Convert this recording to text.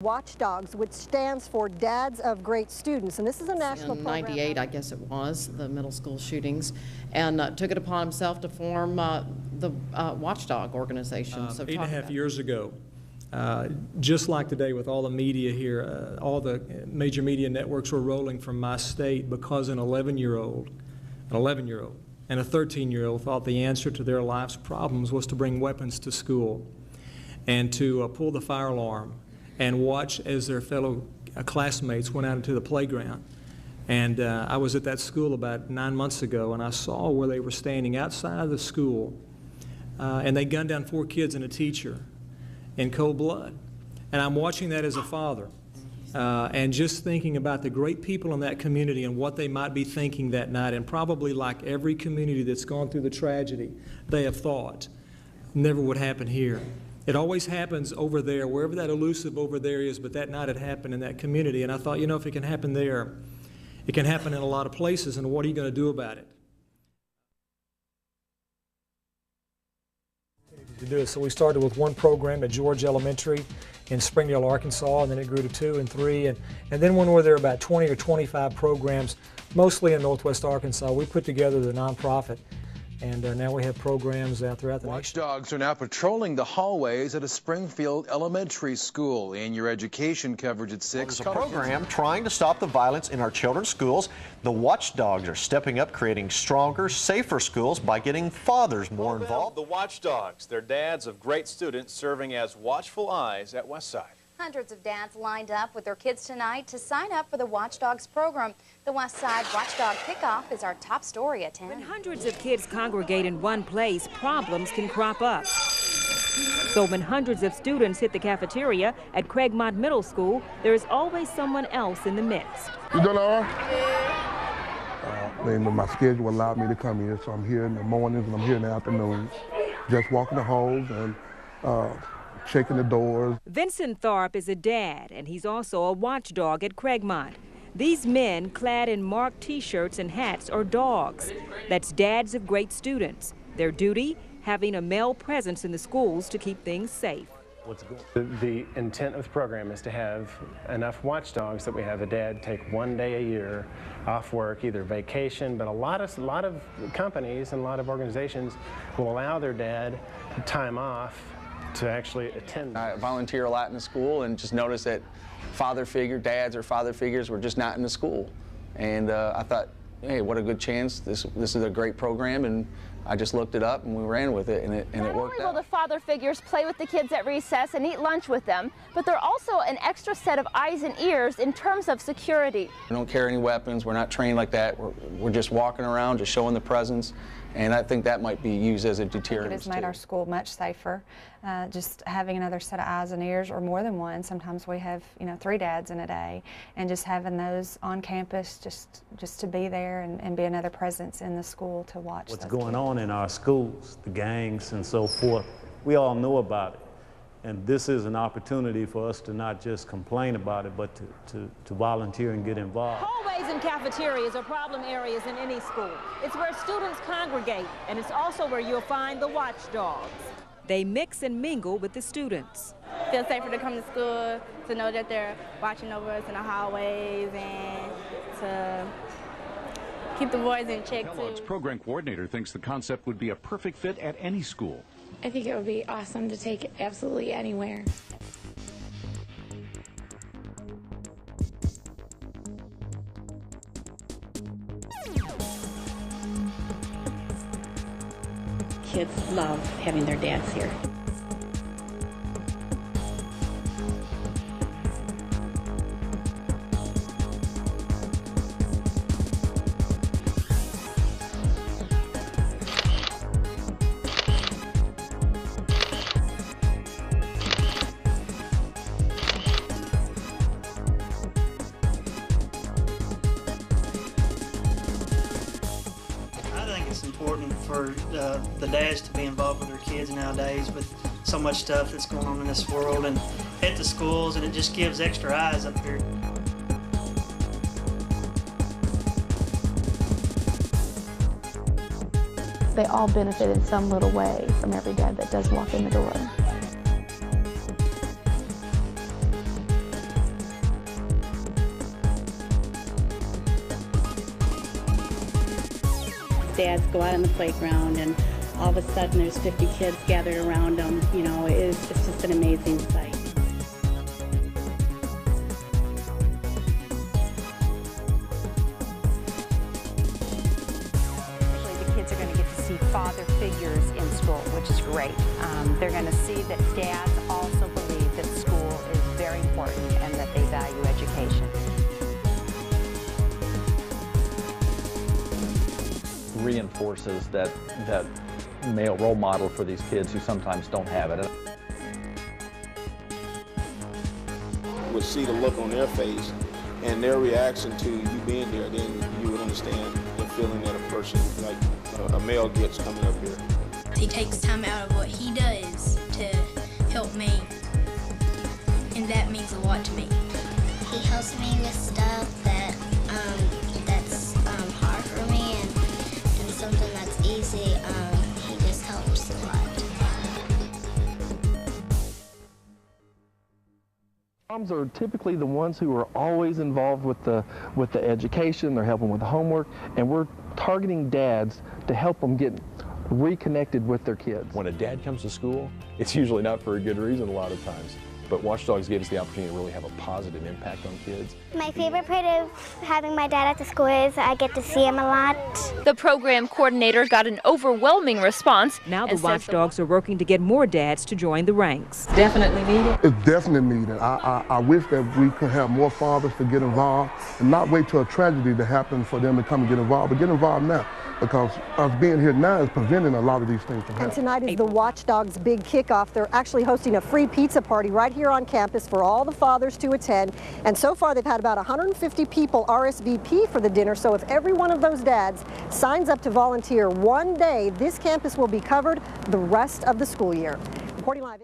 Watchdogs, which stands for Dads of Great Students, and this is a national program. In '98, I guess it was, the middle school shootings, and took it upon himself to form the Watchdog organization. So 8.5 years ago, just like today with all the media here, all the major media networks were rolling from my state because an 11-year-old and a 13-year-old thought the answer to their life's problems was to bring weapons to school and to pull the fire alarm and watch as their fellow classmates went out into the playground. And I was at that school about 9 months ago, and I saw where they were standing outside of the school, and they gunned down 4 kids and a teacher in cold blood. And I'm watching that as a father, and just thinking about the great people in that community and what they might be thinking that night, and probably like every community that's gone through the tragedy, they have thought, never would happen here. It always happens over there, wherever that elusive over there is, but that night it happened in that community. And I thought, you know, if it can happen there, it can happen in a lot of places, and what are you going to do about it? To do it. So we started with one program at George Elementary in Springdale, Arkansas, and then it grew to 2 and 3. And then when we were there, about 20 or 25 programs, mostly in Northwest Arkansas, we put together the nonprofit. And now we have programs out throughout the nation. Watchdogs are now patrolling the hallways at a Springfield elementary school. In your education coverage at 6. There's a program trying to stop the violence in our children's schools. The Watchdogs are stepping up, creating stronger, safer schools by getting fathers more involved. The Watchdogs, they're dads of great students serving as watchful eyes at Westside. Hundreds of dads lined up with their kids tonight to sign up for the Watchdogs program. The Westside Watchdog Kickoff is our top story at 10. When hundreds of kids congregate in one place, problems can crop up. So when hundreds of students hit the cafeteria at Craigmont Middle School, there is always someone else in the midst. You doing all right? My schedule allowed me to come here, so I'm here in the mornings and I'm here in the afternoons, just walking the halls and checking the doors. Vincent Tharp is a dad, and he's also a watchdog at Craigmont. These men, clad in marked T-shirts and hats, are dogs. That's dads of great students. Their duty, having a male presence in the schools to keep things safe. The intent of the program is to have enough watchdogs that we have a dad take 1 day a year off work, either vacation, but a lot of companies and a lot of organizations will allow their dad time off to actually attend. I volunteer a lot in the school and just noticed that dads or father figures were just not in the school. And I thought, hey, what a good chance. This is a great program, and I just looked it up and we ran with it, and it worked out. Not only will the father figures play with the kids at recess and eat lunch with them, but they're also an extra set of eyes and ears in terms of security. We don't carry any weapons. We're not trained like that. We're just walking around, just showing the presence. And I think that might be used as a deterrent. It has made our school much safer, just having another set of eyes and ears, or more than one. Sometimes we have, 3 dads in a day, and just having those on campus, just to be there and be another presence in the school to watch. What's going on in our schools, the gangs and so forth, we all know about it. And this is an opportunity for us to not just complain about it, but to volunteer and get involved. Hallways and cafeterias are problem areas in any school. It's where students congregate, and it's also where you'll find the watchdogs. They mix and mingle with the students. It feels safer to come to school, to know that they're watching over us in the hallways, and to keep the boys in check, Kellogg's program coordinator thinks the concept would be a perfect fit at any school. I think it would be awesome to take it absolutely anywhere. Kids love having their dads here. It's important for the dads to be involved with their kids nowadays with so much stuff that's going on in this world and at the schools, and it just gives extra eyes up here. They all benefit in some little way from every dad that does walk in the door. dads go out on the playground and all of a sudden there's 50 kids gathered around them. You know, it's just an amazing sight. The kids are going to get to see father figures in school, which is great. They're going to see that dads also believe that school is very important and that they value education. Reinforces that male role model for these kids who sometimes don't have it. Would see the look on their face and their reaction to you being here, then you would understand the feeling that a person like a male gets coming up here. He takes time out of what he does to help me, and that means a lot to me. He helps me with stuff that's hard for me, and doing something that's easy, he just helps a lot. Moms are typically the ones who are always involved with the education. They're helping with the homework, and we're targeting dads to help them get reconnected with their kids. When a dad comes to school, it's usually not for a good reason a lot of times. But Watchdogs gave us the opportunity to really have a positive impact on kids. My favorite part of having my dad at the school is I get to see him a lot. The program coordinator got an overwhelming response. Now the Watchdogs are working to get more dads to join the ranks. Definitely needed. It's definitely needed. I wish that we could have more fathers to get involved and not wait till a tragedy to happen for them to come and get involved, but get involved now, because us being here now is preventing a lot of these things from happening. And tonight is the Watchdogs' big kickoff. They're actually hosting a free pizza party right here on campus for all the fathers to attend. And so far they've had about 150 people RSVP for the dinner. So if every one of those dads signs up to volunteer one day, this campus will be covered the rest of the school year. Reporting live.